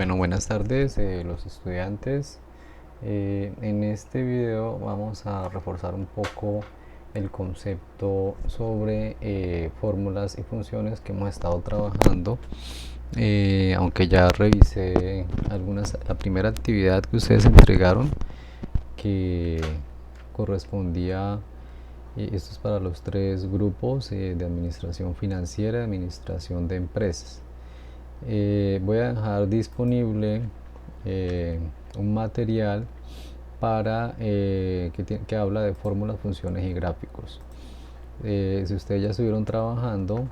Bueno, buenas tardes los estudiantes. En este video vamos a reforzar un poco el concepto sobre fórmulas y funciones que hemos estado trabajando. Aunque ya revisé la primera actividad que ustedes entregaron, que correspondía, esto es para los tres grupos de administración financiera y administración de empresas. Voy a dejar disponible eh, un material que habla de fórmulas, funciones y gráficos. Si ustedes ya estuvieron trabajando,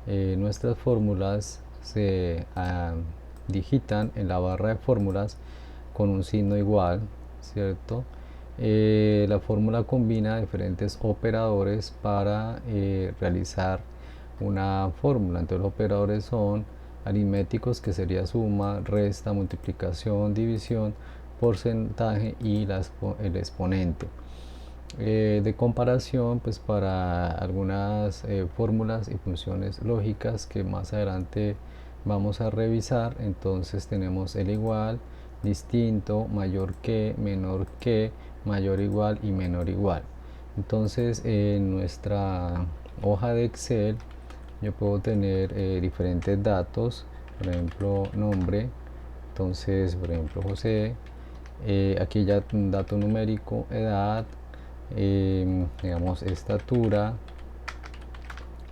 nuestras fórmulas se digitan en la barra de fórmulas con un signo igual, ¿cierto? La fórmula combina diferentes operadores para realizar una fórmula. Entonces los operadores son aritméticos, que sería suma, resta, multiplicación, división, porcentaje y el exponente. De comparación, pues para algunas fórmulas y funciones lógicas que más adelante vamos a revisar. Entonces tenemos el igual, distinto, mayor que, menor que, mayor igual y menor igual. Entonces en nuestra hoja de Excel yo puedo tener diferentes datos, por ejemplo nombre, entonces por ejemplo José, aquí ya un dato numérico, edad, digamos estatura,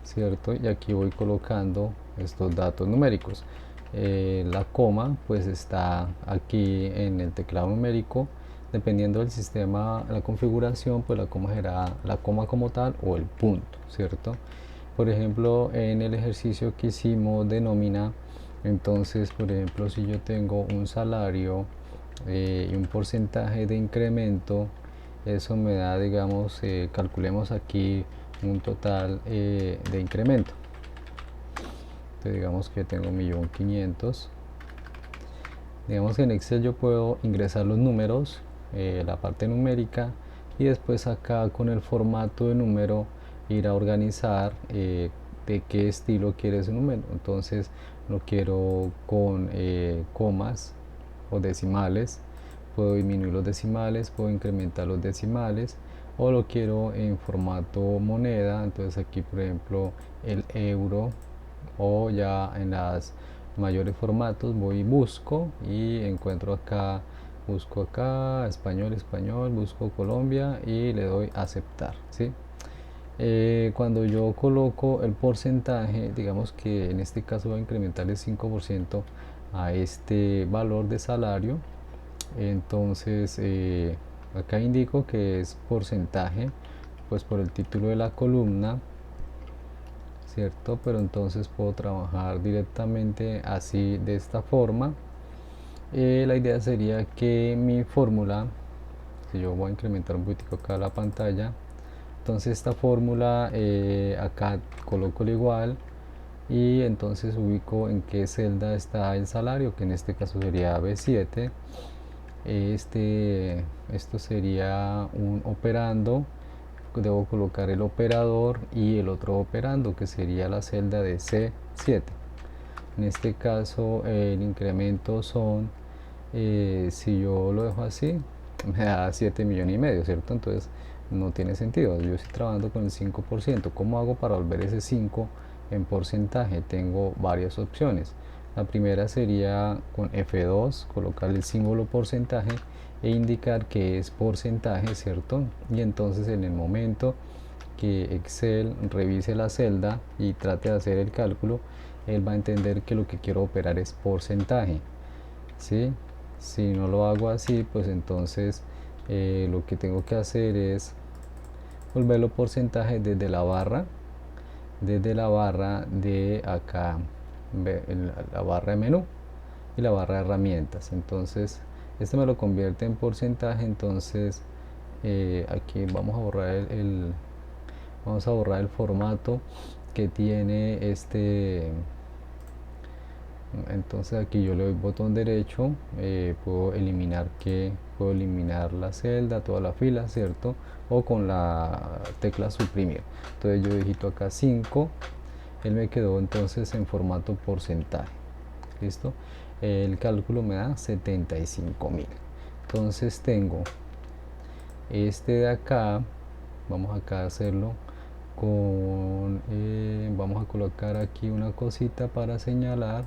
cierto, y aquí voy colocando estos datos numéricos. La coma pues está aquí en el teclado numérico. Dependiendo del sistema, la configuración, pues la coma será la coma como tal o el punto, cierto. Por ejemplo, en el ejercicio que hicimos de nómina, entonces por ejemplo si yo tengo un salario y un porcentaje de incremento, eso me da, digamos, calculemos aquí un total de incremento. Entonces digamos que tengo 1.500.000. Digamos que en Excel yo puedo ingresar los números, la parte numérica, y después acá con el formato de número ir a organizar de qué estilo quiere ese número. Entonces lo quiero con comas o decimales, puedo disminuir los decimales, puedo incrementar los decimales, o lo quiero en formato moneda. Entonces aquí por ejemplo el euro, o ya en las mayores formatos voy y busco y encuentro acá, busco acá español, busco Colombia y le doy aceptar, ¿sí? Cuando yo coloco el porcentaje, digamos que en este caso voy a incrementar el 5% a este valor de salario. Entonces acá indico que es porcentaje, pues por el título de la columna, cierto, pero entonces puedo trabajar directamente así, de esta forma. La idea sería que mi fórmula, si yo voy a incrementar un poquito acá la pantalla, entonces esta fórmula acá coloco el igual y entonces ubico en qué celda está el salario, que en este caso sería B7. Esto sería un operando, debo colocar el operador y el otro operando, que sería la celda de C7. En este caso el incremento son, si yo lo dejo así, me da 7,5 millones, ¿cierto? Entonces no tiene sentido, yo estoy trabajando con el 5%. ¿Cómo hago para volver ese 5 en porcentaje? Tengo varias opciones. La primera sería con F2, colocar el símbolo porcentaje e indicar que es porcentaje, ¿cierto? Y entonces en el momento que Excel revise la celda y trate de hacer el cálculo, él va a entender que lo que quiero operar es porcentaje, ¿sí? Si no lo hago así, pues entonces lo que tengo que hacer es volverlo porcentaje desde la barra de acá, la barra de menú y la barra de herramientas. Entonces este me lo convierte en porcentaje. Entonces aquí vamos a borrar el formato que tiene este. Entonces aquí yo le doy botón derecho, puedo eliminar la celda, toda la fila, cierto, o con la tecla suprimir. Entonces yo digito acá 5, él me quedó entonces en formato porcentaje. ¿Listo? el cálculo me da 75.000. Entonces tengo este de acá, vamos acá a hacerlo con, vamos a colocar aquí una cosita para señalar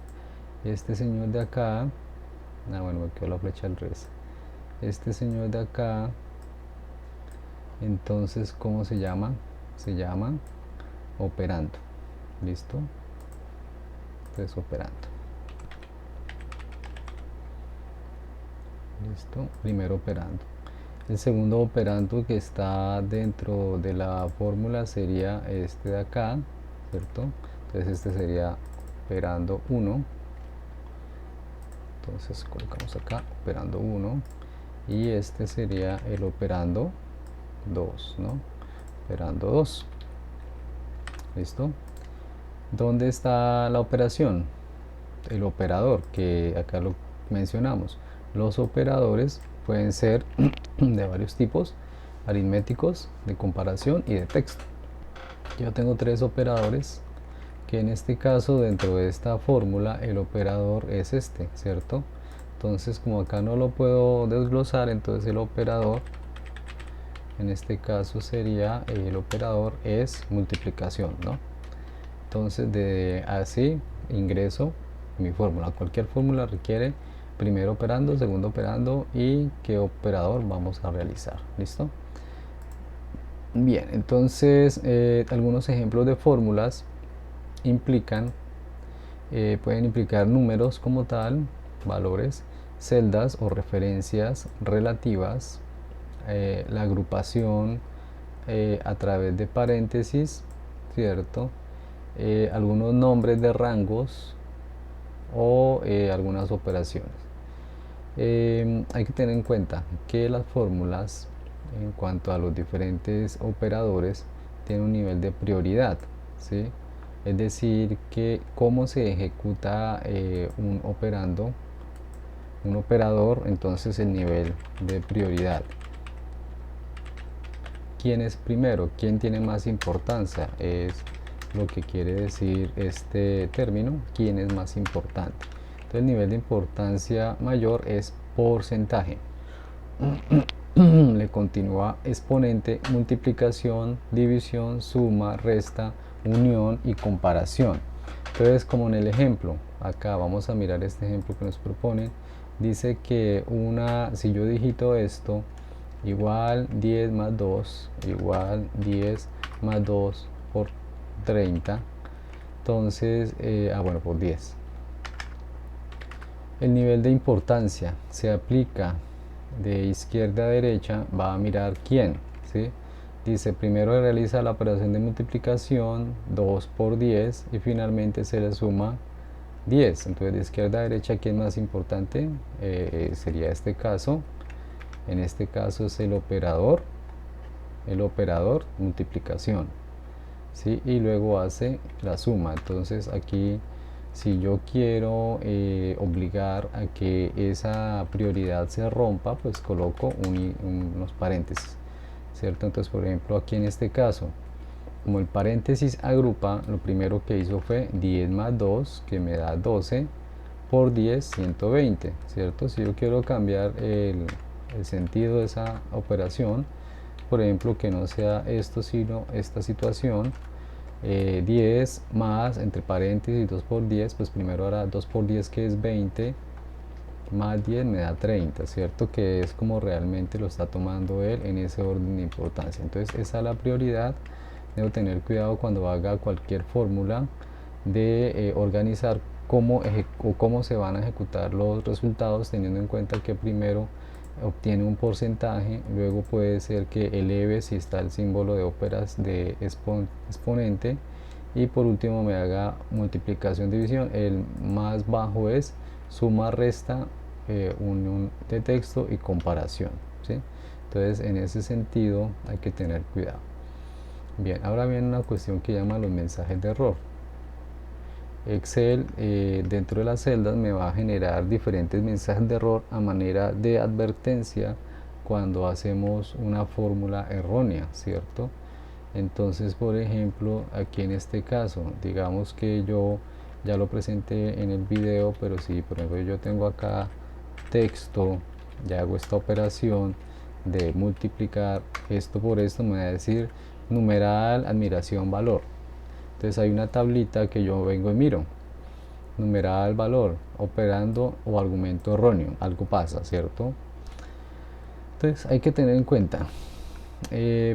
este señor de acá. Bueno, me quedó la flecha al revés. Este señor de acá, entonces, ¿cómo se llama? Se llama operando. ¿Listo? Entonces, operando. ¿Listo? Primero operando. El segundo operando que está dentro de la fórmula sería este de acá, ¿cierto? Entonces este sería operando 1. Entonces colocamos acá operando 1 y este sería el operando 2, ¿no? Operando 2. ¿Listo? ¿Dónde está la operación? El operador, que acá lo mencionamos. Los operadores pueden ser de varios tipos: aritméticos, de comparación y de texto. Yo tengo tres operadores, que en este caso, dentro de esta fórmula, el operador es este, ¿cierto? Entonces, como acá no lo puedo desglosar, entonces el operador en este caso sería, el operador es multiplicación, ¿no? Entonces, de así ingreso mi fórmula. Cualquier fórmula requiere primero operando, segundo operando y qué operador vamos a realizar. ¿Listo? Bien, entonces algunos ejemplos de fórmulas implican, pueden implicar números como tal, valores, celdas o referencias relativas, la agrupación a través de paréntesis, ¿cierto? Algunos nombres de rangos o algunas operaciones. Hay que tener en cuenta que las fórmulas, en cuanto a los diferentes operadores, tienen un nivel de prioridad, ¿sí? Es decir, que cómo se ejecuta un operador, entonces el nivel de prioridad. ¿Quién es primero? ¿Quién tiene más importancia? Es lo que quiere decir este término, quién es más importante. Entonces, el nivel de importancia mayor es porcentaje. Le continúa exponente, multiplicación, división, suma, resta, unión y comparación. Entonces, como en el ejemplo, acá vamos a mirar este ejemplo que nos proponen. Dice que si yo digito esto, igual 10 más 2, igual 10 más 2 por 30. Entonces, bueno, por 10. El nivel de importancia se aplica de izquierda a derecha, va a mirar quién, ¿sí? Dice, primero realiza la operación de multiplicación, 2 por 10, y finalmente se le suma 10. Entonces, de izquierda a derecha, ¿quién es más importante? Sería este caso. En este caso es el operador multiplicación, ¿sí? Y luego hace la suma. Entonces aquí, si yo quiero obligar a que esa prioridad se rompa, pues coloco unos paréntesis, ¿cierto? Entonces, por ejemplo, aquí en este caso, como el paréntesis agrupa, lo primero que hizo fue 10 más 2, que me da 12, por 10, 120, ¿cierto? Si yo quiero cambiar el sentido de esa operación, por ejemplo, que no sea esto sino esta situación, 10 más, entre paréntesis, 2 por 10, pues primero hará 2 por 10, que es 20, más 10 me da 30, ¿cierto? Que es como realmente lo está tomando él en ese orden de importancia. Entonces, esa es la prioridad. Debo tener cuidado cuando haga cualquier fórmula de organizar cómo se van a ejecutar los resultados, teniendo en cuenta que primero obtiene un porcentaje, luego puede ser que eleve si está el símbolo de óperas de exponente, y por último me haga multiplicación división. El más bajo es suma, resta, unión de texto y comparación, ¿sí? Entonces, en ese sentido hay que tener cuidado. Bien, ahora viene una cuestión que llama los mensajes de error. Excel, dentro de las celdas, me va a generar diferentes mensajes de error a manera de advertencia cuando hacemos una fórmula errónea, ¿cierto? Entonces, por ejemplo, aquí en este caso, digamos que yo ya lo presenté en el video, pero si por ejemplo yo tengo acá texto, ya hago esta operación de multiplicar esto por esto, me va a decir numeral, admiración, valor. Entonces hay una tablita que yo vengo y miro, numeral, valor, operando o argumento erróneo, algo pasa, ¿cierto? Entonces hay que tener en cuenta,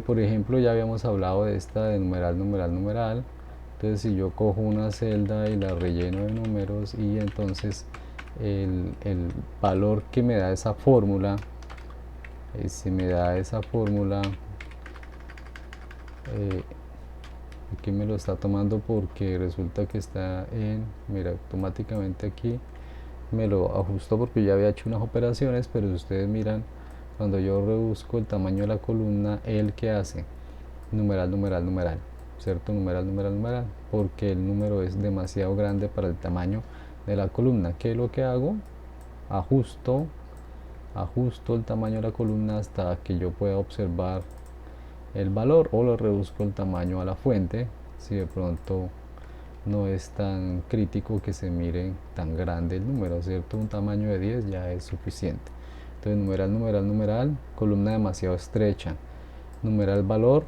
por ejemplo, ya habíamos hablado de esta de numeral, numeral, numeral. Entonces si yo cojo una celda y la relleno de números, y entonces el valor que me da esa fórmula, si me da esa fórmula, aquí me lo está tomando porque resulta que está en, mira, automáticamente aquí me lo ajustó porque ya había hecho unas operaciones, pero si ustedes miran, cuando yo reduzco el tamaño de la columna, ¿el que hace? Numeral, numeral, numeral, ¿cierto? Numeral, numeral, numeral, porque el número es demasiado grande para el tamaño de la columna. ¿Qué es lo que hago? Ajusto, ajusto el tamaño de la columna hasta que yo pueda observar el valor, o lo reduzco el tamaño a la fuente si de pronto no es tan crítico que se mire tan grande el número, ¿cierto? Un tamaño de 10 ya es suficiente. Entonces numeral, numeral, numeral, columna demasiado estrecha, numeral, valor,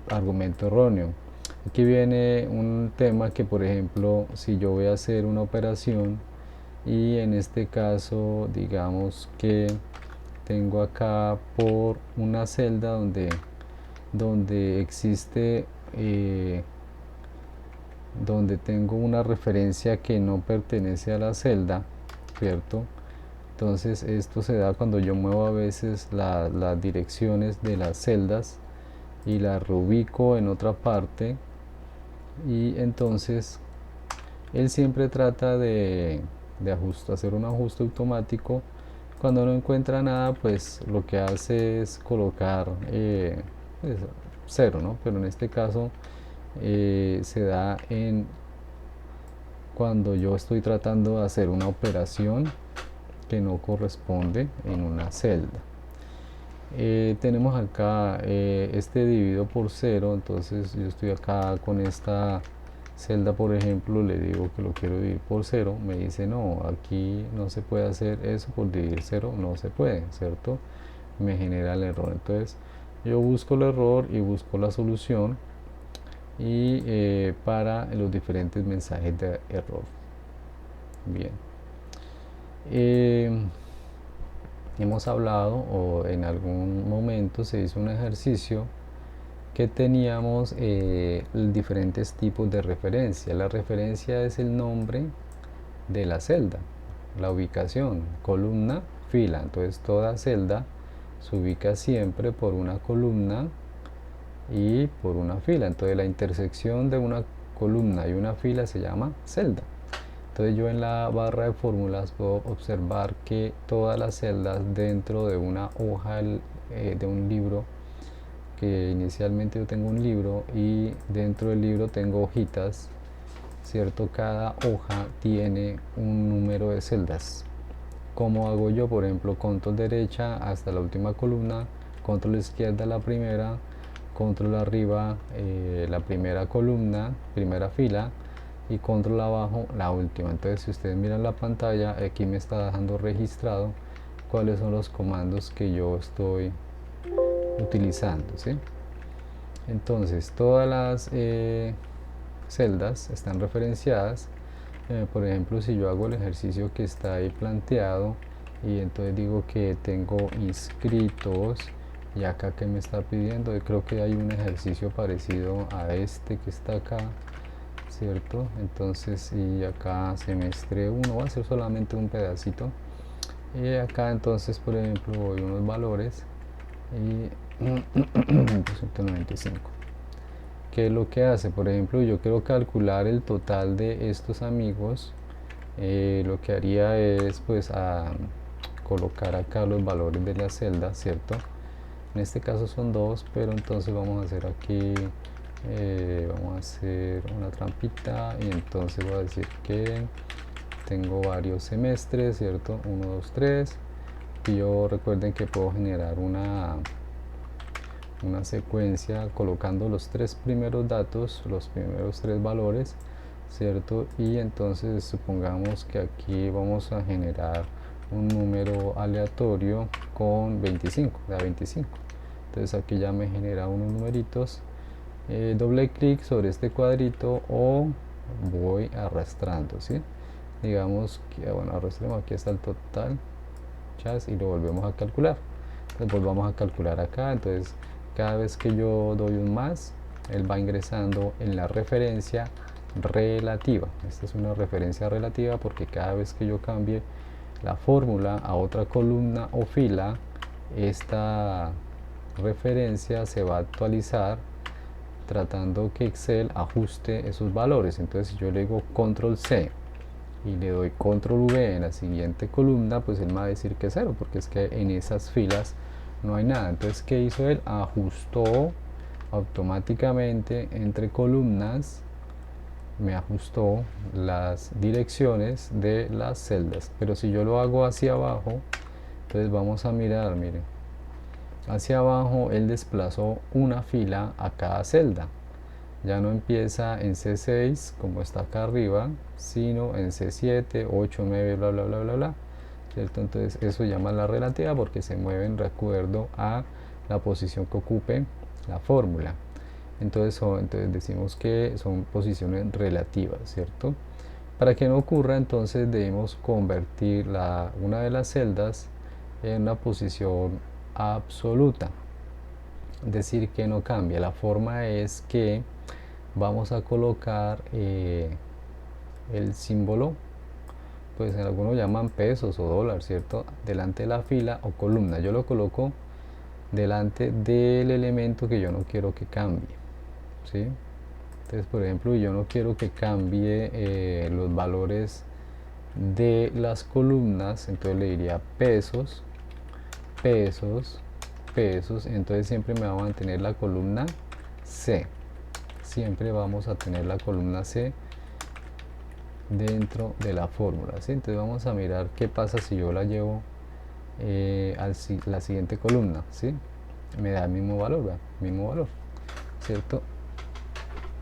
argumento erróneo. Aquí viene un tema que, por ejemplo, si yo voy a hacer una operación y en este caso digamos que tengo acá por una celda donde existe, donde tengo una referencia que no pertenece a la celda, ¿cierto? Entonces esto se da cuando yo muevo a veces las direcciones de las celdas y las reubico en otra parte, y entonces él siempre trata de hacer un ajuste automático. Cuando no encuentra nada, pues lo que hace es colocar pues, 0, ¿no? Pero en este caso se da en cuando yo estoy tratando de hacer una operación que no corresponde en una celda. Tenemos acá este dividido por 0, entonces yo estoy acá con esta celda, por ejemplo, le digo que lo quiero dividir por 0, me dice no, aquí no se puede hacer eso, por dividir 0 no se puede, ¿cierto? Me genera el error. Entonces yo busco el error y busco la solución, y para los diferentes mensajes de error. Bien, hemos hablado, o en algún momento se hizo un ejercicio que teníamos diferentes tipos de referencia. La referencia es el nombre de la celda, la ubicación, columna, fila. Entonces toda celda se ubica siempre por una columna y por una fila. Entonces la intersección de una columna y una fila se llama celda. Entonces yo en la barra de fórmulas puedo observar que todas las celdas dentro de una hoja de un libro, que inicialmente yo tengo un libro y dentro del libro tengo hojitas, ¿cierto? Cada hoja tiene un número de celdas. ¿Cómo hago yo? Por ejemplo, control derecha hasta la última columna, control izquierda la primera, control arriba la primera columna, primera fila, y control abajo la última. Entonces si ustedes miran la pantalla, aquí me está dejando registrado cuáles son los comandos que yo estoy utilizando, ¿sí? Entonces todas las celdas están referenciadas. Por ejemplo, si yo hago el ejercicio que está ahí planteado y entonces digo que tengo inscritos, y acá que me está pidiendo, yo creo que hay un ejercicio parecido a este que está acá, ¿cierto? Entonces, y acá semestre 1, voy a hacer solamente un pedacito, y acá entonces, por ejemplo, voy unos valores y 195. ¿Qué es lo que hace? Por ejemplo, yo quiero calcular el total de estos amigos. Lo que haría es pues colocar acá los valores de la celda, ¿cierto? En este caso son 2, pero entonces vamos a hacer aquí, vamos a hacer una trampita, y entonces voy a decir que tengo varios semestres, ¿cierto? 1, 2, 3, y yo recuerden que puedo generar una secuencia colocando los 3 primeros datos, los primeros 3 valores, ¿cierto? Y entonces supongamos que aquí vamos a generar un número aleatorio con 25, da 25. Entonces aquí ya me genera unos numeritos. Doble clic sobre este cuadrito o voy arrastrando, ¿sí? Digamos que, bueno, arrastremos, aquí está el total, chas, y lo volvemos a calcular. Entonces volvamos a calcular acá. Entonces cada vez que yo doy un más, él va ingresando en la referencia relativa. Esta es una referencia relativa porque cada vez que yo cambie la fórmula a otra columna o fila, esta referencia se va a actualizar tratando que Excel ajuste esos valores. Entonces si yo le digo control C y le doy control V en la siguiente columna, pues él me va a decir que es 0 porque es que en esas filas no hay nada. Entonces ¿qué hizo él? Ajustó automáticamente entre columnas, me ajustó las direcciones de las celdas. Pero si yo lo hago hacia abajo, entonces vamos a mirar, miren, hacia abajo él desplazó una fila a cada celda. Ya no empieza en C6 como está acá arriba, sino en C7, 8, 9, bla bla bla bla bla, ¿cierto? Entonces eso llama la relativa porque se mueven de acuerdo a la posición que ocupe la fórmula. Entonces decimos que son posiciones relativas, ¿cierto? Para que no ocurra, entonces debemos convertir una de las celdas en una posición absoluta, es decir, que no cambia. La forma es que vamos a colocar el símbolo, pues en algunos llaman pesos o dólares, ¿cierto? Delante de la fila o columna. Yo lo coloco delante del elemento que yo no quiero que cambie, ¿sí? Entonces, por ejemplo, yo no quiero que cambie los valores de las columnas, entonces le diría pesos, pesos, pesos. Entonces siempre me va a mantener la columna C. Siempre vamos a tener la columna C dentro de la fórmula, ¿sí? Entonces vamos a mirar qué pasa si yo la llevo a la siguiente columna, ¿sí? Me da el mismo valor, ¿verdad? Mismo valor, ¿cierto?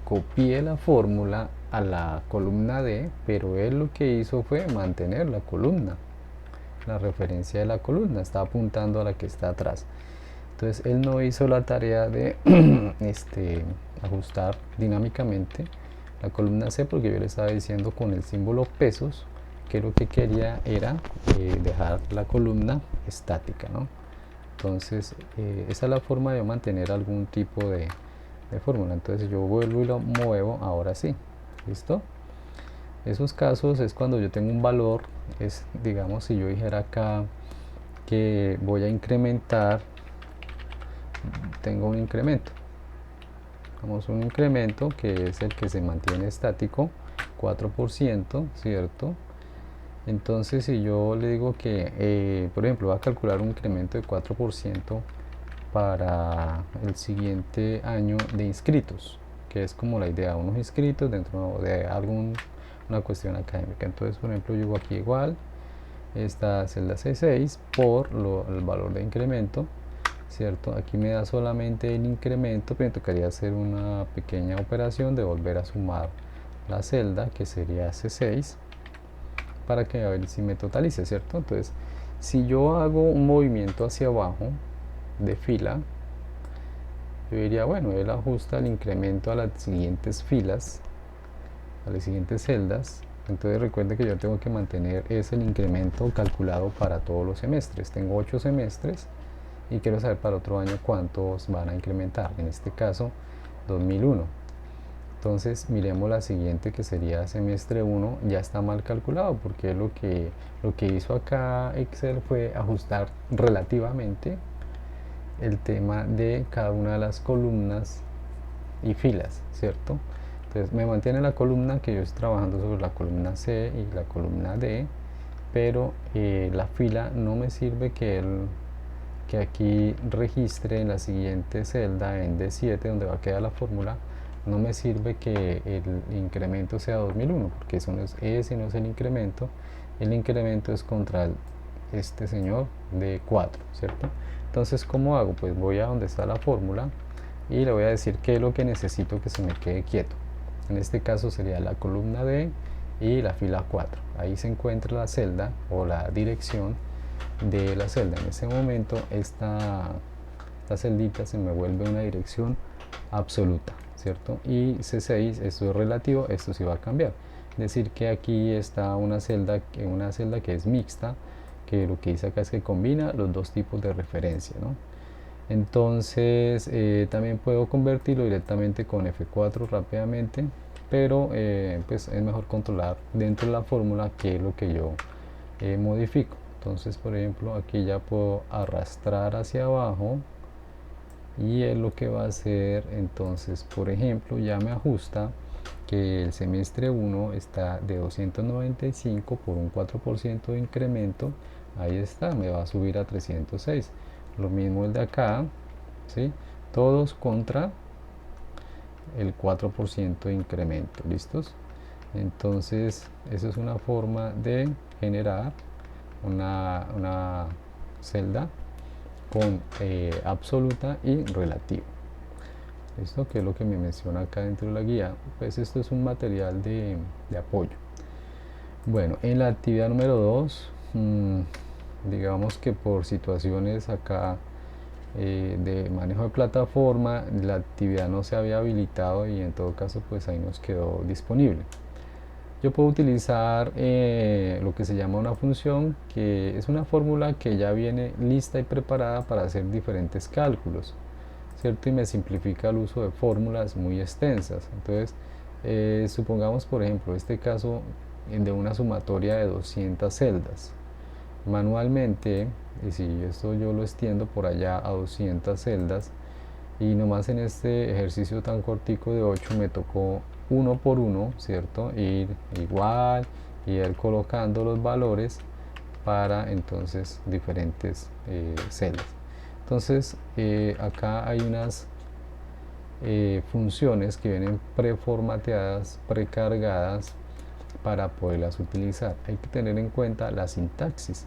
Copié la fórmula a la columna D, pero él lo que hizo fue mantener la columna, la referencia de la columna, está apuntando a la que está atrás. Entonces él no hizo la tarea de ajustar dinámicamente la columna C, porque yo le estaba diciendo con el símbolo pesos que lo que quería era dejar la columna estática, ¿no? Entonces esa es la forma de mantener algún tipo de fórmula. Entonces yo vuelvo y lo muevo, ahora sí, ¿listo? Esos casos es cuando yo tengo un valor, es, digamos, si yo dijera acá que voy a incrementar, tengo un incremento, vamos, un incremento que es el que se mantiene estático, 4%, ¿cierto? Entonces si yo le digo que, por ejemplo, voy a calcular un incremento de 4% para el siguiente año de inscritos, que es como la idea, unos inscritos dentro de una cuestión académica. Entonces, por ejemplo, yo digo aquí igual, esta celda C6 por el valor de incremento, ¿cierto? Aquí me da solamente el incremento, pero me tocaría hacer una pequeña operación de volver a sumar la celda, que sería C6, para que a ver si me totalice, ¿cierto? Entonces, si yo hago un movimiento hacia abajo de fila, yo diría, bueno, él ajusta el incremento a las siguientes filas, a las siguientes celdas. Entonces recuerde que yo tengo que mantener el incremento calculado para todos los semestres. Tengo 8 semestres y quiero saber para otro año cuántos van a incrementar, en este caso 2001. Entonces miremos la siguiente, que sería semestre 1, ya está mal calculado porque lo que hizo acá Excel fue ajustar relativamente el tema de cada una de las columnas y filas, ¿cierto? Entonces me mantiene la columna, que yo estoy trabajando sobre la columna C y la columna D, pero la fila no me sirve que aquí registre en la siguiente celda, en D7, donde va a quedar la fórmula. No me sirve que el incremento sea 2001, porque eso no es, ese no es el incremento es contra este señor de 4, ¿cierto? Entonces, ¿cómo hago? Pues voy a donde está la fórmula y le voy a decir qué es lo que necesito que se me quede quieto. En este caso sería la columna D y la fila 4. Ahí se encuentra la celda o la dirección de la celda. En ese momento esta celdita se me vuelve una dirección absoluta, ¿cierto? Y C6, esto es relativo, esto sí va a cambiar. Es decir, que aquí está una celda que es mixta, que lo que dice acá es que combina los dos tipos de referencia, ¿no? Entonces también puedo convertirlo directamente con F4 rápidamente, pero pues es mejor controlar dentro de la fórmula qué es lo que yo modifico. Entonces, por ejemplo, aquí ya puedo arrastrar hacia abajo y es lo que va a hacer. Entonces, por ejemplo, ya me ajusta que el semestre 1 está de 295 por un 4% de incremento. Ahí está, me va a subir a 306. Lo mismo el de acá, ¿sí? Todos contra el 4% de incremento, ¿listos? Entonces, eso es una forma de generar una celda con absoluta y relativa. Esto que es lo que me menciona acá dentro de la guía, pues esto es un material de apoyo. Bueno, en la actividad número 2, digamos que por situaciones acá de manejo de plataforma, la actividad no se había habilitado y en todo caso pues ahí nos quedó disponible. Yo puedo utilizar lo que se llama una función, que es una fórmula que ya viene lista y preparada para hacer diferentes cálculos, ¿cierto? Y me simplifica el uso de fórmulas muy extensas. Entonces, supongamos por ejemplo este caso de una sumatoria de 200 celdas. Manualmente, y si esto yo lo extiendo por allá a 200 celdas, y nomás en este ejercicio tan cortico de 8 me tocó uno por uno, ¿cierto? Ir igual, ir colocando los valores para entonces diferentes celdas. Entonces acá hay unas funciones que vienen preformateadas, precargadas para poderlas utilizar. Hay que tener en cuenta la sintaxis,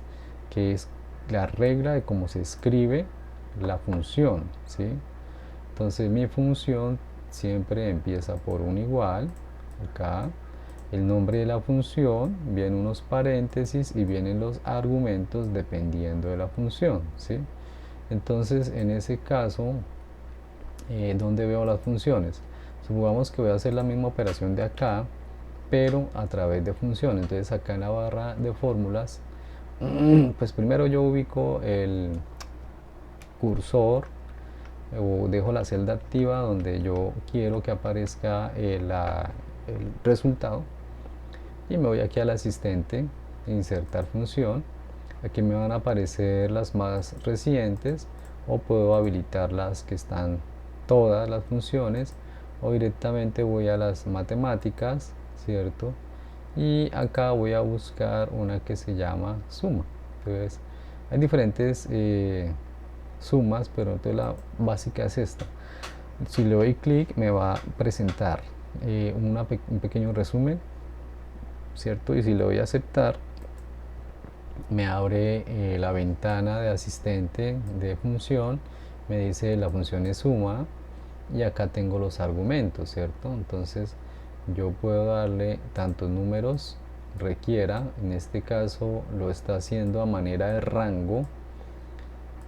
que es la regla de cómo se escribe la función, ¿sí? Entonces mi función siempre empieza por un igual, acá, el nombre de la función, vienen unos paréntesis y vienen los argumentos dependiendo de la función, ¿sí? Entonces en ese caso, ¿dónde veo las funciones? Supongamos que voy a hacer la misma operación de acá, pero a través de funciones. Entonces acá en la barra de fórmulas, pues primero yo ubico el cursor o dejo la celda activa donde yo quiero que aparezca el resultado, y me voy aquí al asistente, insertar función. Aquí me van a aparecer las más recientes, o puedo habilitar las que están todas las funciones, o directamente voy a las matemáticas, ¿cierto? Y acá voy a buscar una que se llama suma. Entonces hay diferentes sumas, pero entonces la básica es esta. Si le doy clic me va a presentar un pequeño resumen, ¿cierto? Y si le doy a aceptar, me abre la ventana de asistente de función, me dice la función es suma, y acá tengo los argumentos, ¿cierto? Entonces yo puedo darle tantos números requiera. En este caso lo está haciendo a manera de rango.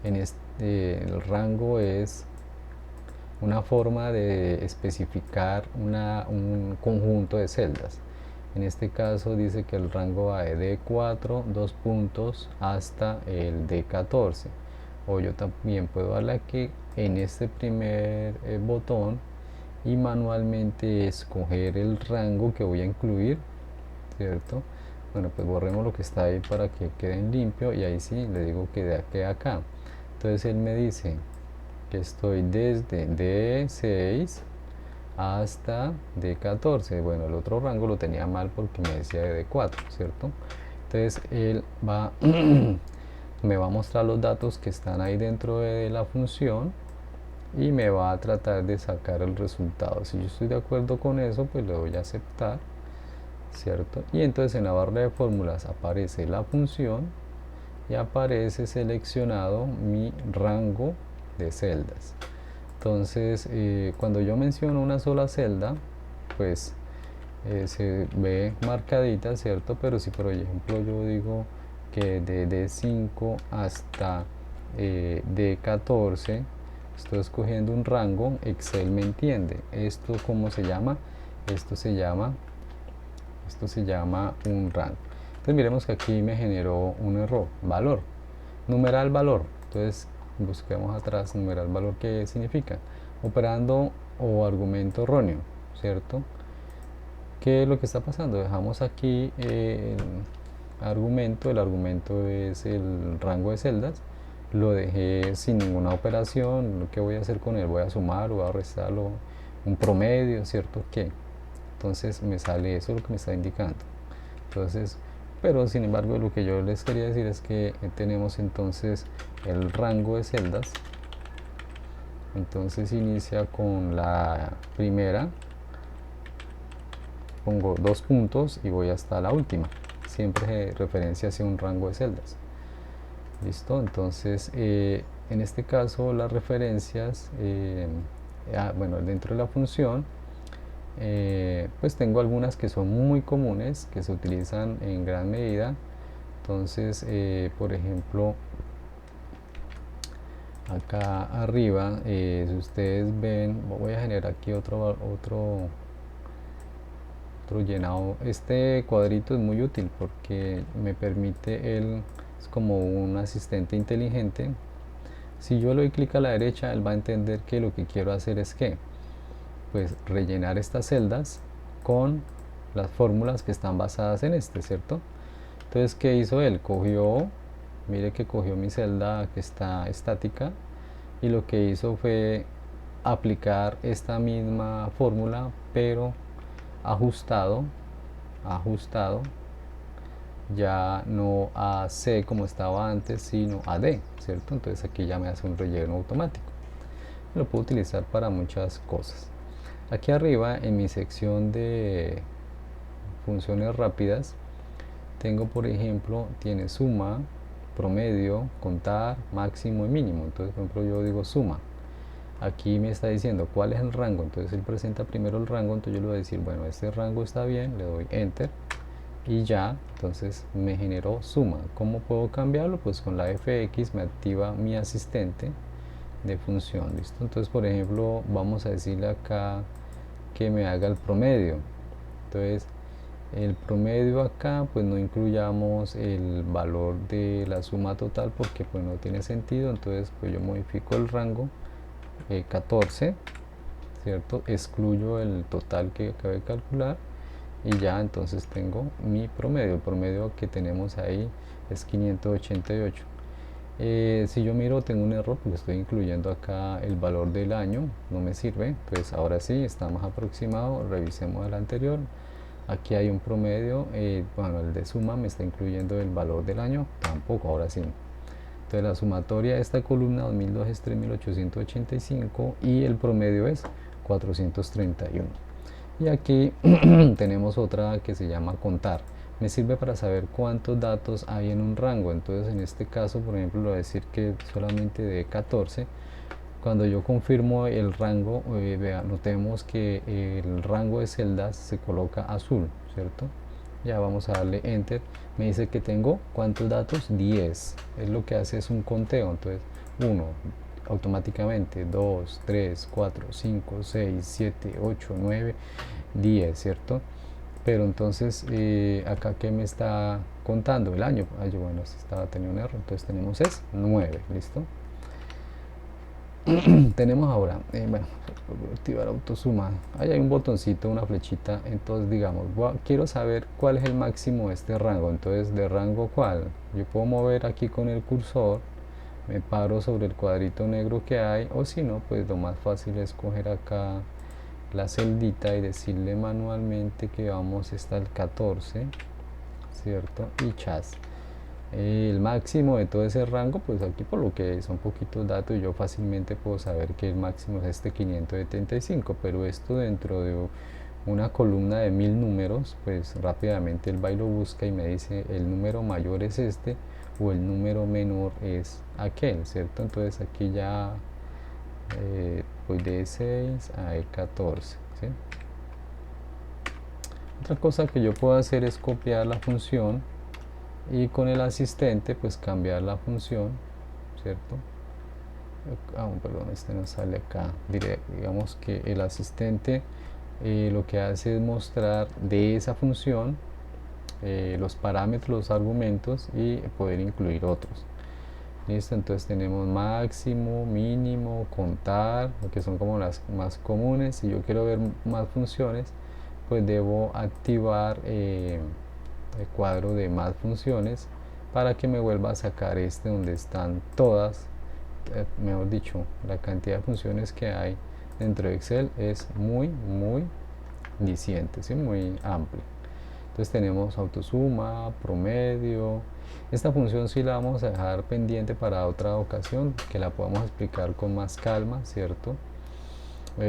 El rango es una forma de especificar un conjunto de celdas. En este caso dice que el rango va de D4, 2 puntos, hasta el D14. O yo también puedo darle aquí en este primer botón y manualmente escoger el rango que voy a incluir, ¿cierto? Bueno, pues borremos lo que está ahí para que quede en limpio, y ahí sí le digo que de aquí a acá. Entonces él me dice que estoy desde D6 hasta D14. Bueno, el otro rango lo tenía mal porque me decía de D4, ¿cierto? Entonces él va me va a mostrar los datos que están ahí dentro de la función y me va a tratar de sacar el resultado. Si yo estoy de acuerdo con eso, pues le doy a aceptar, ¿cierto? Y entonces en la barra de fórmulas aparece la función y aparece seleccionado mi rango de celdas. Entonces cuando yo menciono una sola celda, pues se ve marcadita, ¿cierto? Pero si por ejemplo yo digo que de D5 hasta D14 estoy escogiendo un rango, Excel me entiende. ¿Esto cómo se llama? Esto se llama, esto se llama un rango. Entonces miremos que aquí me generó un error, valor, numeral valor. Entonces busquemos atrás numeral valor, ¿qué significa? Operando o argumento erróneo, ¿cierto? ¿Qué es lo que está pasando? Dejamos aquí el argumento es el rango de celdas, lo dejé sin ninguna operación. ¿Qué voy a hacer con él? Voy a sumar o voy a restarlo, un promedio, ¿cierto? ¿Qué? Entonces me sale eso, lo que me está indicando. Entonces, pero sin embargo lo que yo les quería decir es que tenemos entonces el rango de celdas. Entonces inicia con la primera, pongo 2 puntos y voy hasta la última, siempre referencia hacia un rango de celdas. Listo, entonces en este caso las referencias, bueno, dentro de la función, pues tengo algunas que son muy comunes, que se utilizan en gran medida. Entonces, por ejemplo, acá arriba, si ustedes ven, voy a generar aquí otro llenado. Este cuadrito es muy útil porque me permite, él es como un asistente inteligente. Si yo le doy clic a la derecha, él va a entender que lo que quiero hacer es que, pues, rellenar estas celdas con las fórmulas que están basadas en este, ¿cierto? Entonces, ¿qué hizo él? Cogió, mire que cogió mi celda que está estática y lo que hizo fue aplicar esta misma fórmula, pero ajustado, ajustado ya no a C como estaba antes, sino a D, ¿cierto? Entonces aquí ya me hace un relleno automático. Lo puedo utilizar para muchas cosas. Aquí arriba en mi sección de funciones rápidas tengo, por ejemplo, tiene suma, promedio, contar, máximo y mínimo. Entonces, por ejemplo, yo digo suma. Aquí me está diciendo cuál es el rango. Entonces él presenta primero el rango, entonces yo le voy a decir, bueno, este rango está bien, le doy enter y ya, entonces me generó suma. ¿Cómo puedo cambiarlo? Pues con la fx me activa mi asistente de función. Listo, entonces por ejemplo vamos a decirle acá que me haga el promedio. Entonces el promedio acá, pues no incluyamos el valor de la suma total porque pues no tiene sentido. Entonces pues yo modifico el rango 14, ¿cierto? Excluyo el total que acabé de calcular y ya entonces tengo mi promedio. El promedio que tenemos ahí es 588. Si yo miro, tengo un error porque estoy incluyendo acá el valor del año, no me sirve. Entonces ahora sí está más aproximado. Revisemos el anterior. Aquí hay un promedio, bueno, el de suma me está incluyendo el valor del año, tampoco, ahora sí. Entonces la sumatoria de esta columna 2002 es 3885 y el promedio es 431. Y aquí tenemos otra que se llama contar. Me sirve para saber cuántos datos hay en un rango. Entonces en este caso, por ejemplo, voy a decir que solamente de 14. Cuando yo confirmo el rango, vea, notemos que el rango de celdas se coloca azul, ¿cierto? Ya vamos a darle enter. Me dice que tengo ¿cuántos datos? 10. Es lo que hace es un conteo. Entonces 1 automáticamente, 2, 3, 4, 5, 6, 7, 8, 9, 10, ¿cierto? Pero entonces acá que me está contando el año. Ay, bueno, estaba teniendo un error. Entonces tenemos es 9, ¿listo? Tenemos ahora, bueno, activar autosuma. Ahí hay un botoncito, una flechita. Entonces, digamos, quiero saber cuál es el máximo de este rango. Entonces, ¿de rango cuál? Yo puedo mover aquí con el cursor, me paro sobre el cuadrito negro que hay, o si no, pues lo más fácil es coger acá la celdita y decirle manualmente que vamos hasta el 14, ¿cierto? Y chas. El máximo de todo ese rango, pues aquí por lo que son poquitos datos yo fácilmente puedo saber que el máximo es este 575, pero esto dentro de una columna de 1000 números, pues rápidamente el va y lo busca y me dice el número mayor es este o el número menor es aquel, ¿cierto? Entonces aquí ya voy de 6 a E14, ¿sí? Otra cosa que yo puedo hacer es copiar la función y con el asistente pues cambiar la función, ¿cierto? Perdón, este no sale acá. Digamos que el asistente lo que hace es mostrar de esa función los parámetros, los argumentos y poder incluir otros. Listo, entonces tenemos máximo, mínimo, contar, que son como las más comunes. Si yo quiero ver más funciones, pues debo activar el cuadro de más funciones para que me vuelva a sacar este donde están todas, mejor dicho, la cantidad de funciones que hay dentro de Excel es muy diciente, ¿sí? Muy amplio. Entonces tenemos autosuma, promedio. Esta función sí la vamos a dejar pendiente para otra ocasión, que la podamos explicar con más calma, ¿cierto?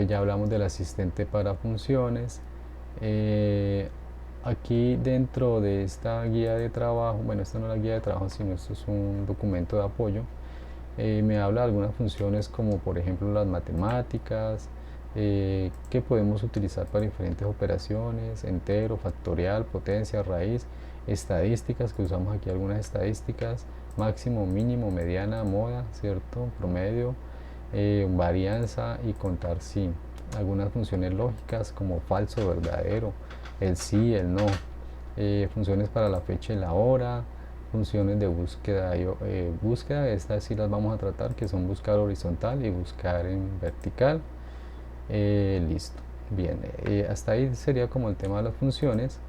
Ya hablamos del asistente para funciones. Aquí dentro de esta guía de trabajo, bueno, esta no es la guía de trabajo, sino esto es un documento de apoyo, me habla de algunas funciones como por ejemplo las matemáticas, que podemos utilizar para diferentes operaciones, entero, factorial, potencia, raíz, estadísticas, que usamos aquí algunas estadísticas, máximo, mínimo, mediana, moda, ¿cierto? Promedio, varianza y contar sí. Algunas funciones lógicas como falso, verdadero, el sí, el no, funciones para la fecha y la hora, funciones de búsqueda, búsqueda, estas sí las vamos a tratar, que son buscar horizontal y buscar en vertical. Listo, bien, hasta ahí sería como el tema de las funciones.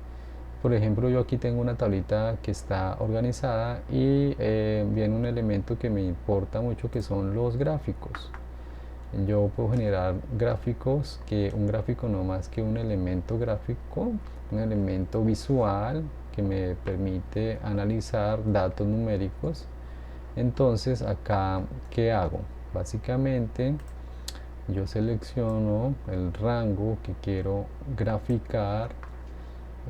Por ejemplo, yo aquí tengo una tablita que está organizada y viene un elemento que me importa mucho, que son los gráficos. Yo puedo generar gráficos, que un gráfico no más que un elemento gráfico, un elemento visual que me permite analizar datos numéricos. Entonces acá, ¿qué hago? Básicamente yo selecciono el rango que quiero graficar,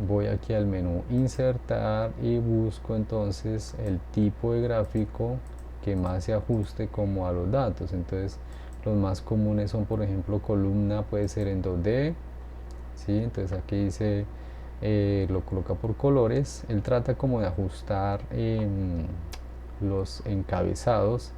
voy aquí al menú insertar y busco entonces el tipo de gráfico que más se ajuste como a los datos. Entonces los más comunes son, por ejemplo, columna, puede ser en 2D, ¿sí? Entonces aquí dice, lo coloca por colores. Él trata como de ajustar los encabezados.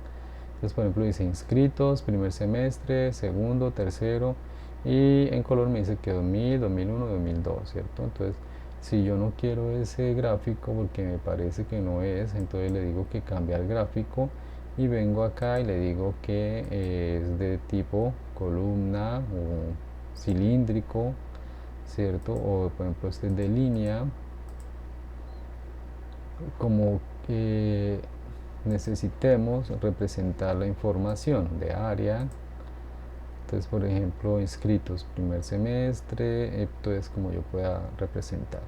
Entonces, por ejemplo, dice inscritos, primer semestre, segundo, tercero, y en color me dice que 2000, 2001, 2002, ¿cierto? Entonces, si yo no quiero ese gráfico porque me parece que no es, entonces le digo que cambia el gráfico y vengo acá y le digo que es de tipo columna o cilíndrico, ¿cierto? O por ejemplo este es de línea, como que necesitemos representar la información de área. Entonces, por ejemplo, inscritos primer semestre, esto es como yo pueda representar,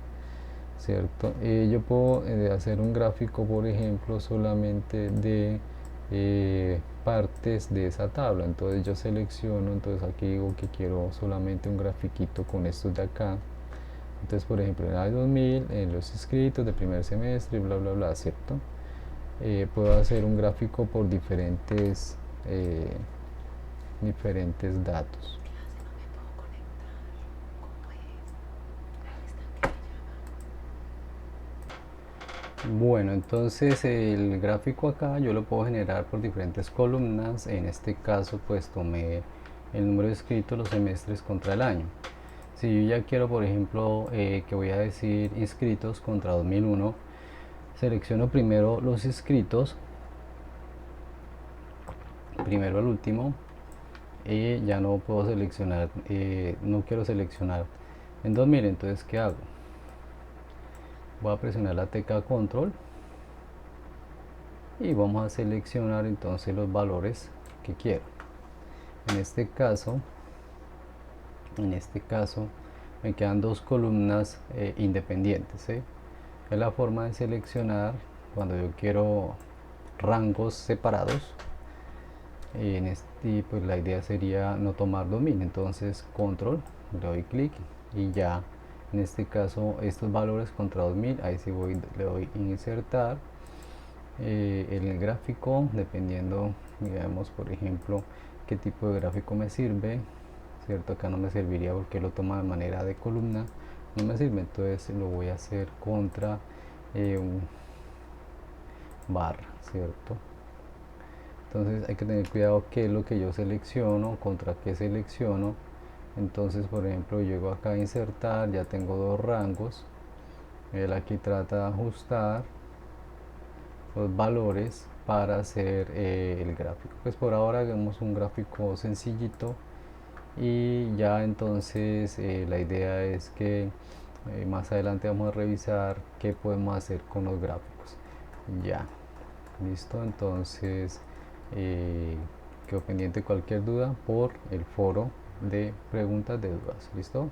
¿cierto? Yo puedo hacer un gráfico, por ejemplo, solamente de partes de esa tabla. Entonces yo selecciono, entonces aquí digo que quiero solamente un grafiquito con estos de acá. Entonces, por ejemplo, en el 2000, en los inscritos de primer semestre, bla, bla, bla, ¿cierto? Puedo hacer un gráfico por diferentes datos. Bueno, entonces el gráfico acá yo lo puedo generar por diferentes columnas. En este caso pues tomé el número de inscritos, los semestres contra el año. Si yo ya quiero, por ejemplo, que voy a decir inscritos contra 2001, selecciono primero los inscritos, primero al último, y ya no puedo seleccionar, no quiero seleccionar en 2000. Entonces, ¿qué hago? Voy a presionar la tecla control y vamos a seleccionar entonces los valores que quiero. En este caso me quedan dos columnas independientes, ¿sí? Es la forma de seleccionar cuando yo quiero rangos separados. Y pues la idea sería no tomar dominio, entonces control, le doy clic y ya en este caso estos valores contra 2000, ahí sí le doy insertar en el gráfico, dependiendo, digamos, por ejemplo, qué tipo de gráfico me sirve, cierto. Acá no me serviría porque lo toma de manera de columna, no me sirve, entonces lo voy a hacer contra un barra, ¿cierto? Entonces hay que tener cuidado qué es lo que yo selecciono, contra qué selecciono. Entonces, por ejemplo, llego acá a insertar, ya tengo dos rangos. Él aquí trata de ajustar los valores para hacer el gráfico. Pues por ahora hagamos un gráfico sencillito y ya entonces la idea es que más adelante vamos a revisar qué podemos hacer con los gráficos. Ya, listo, entonces quedo pendiente cualquier duda por el foro de preguntas de dudas. ¿Listo?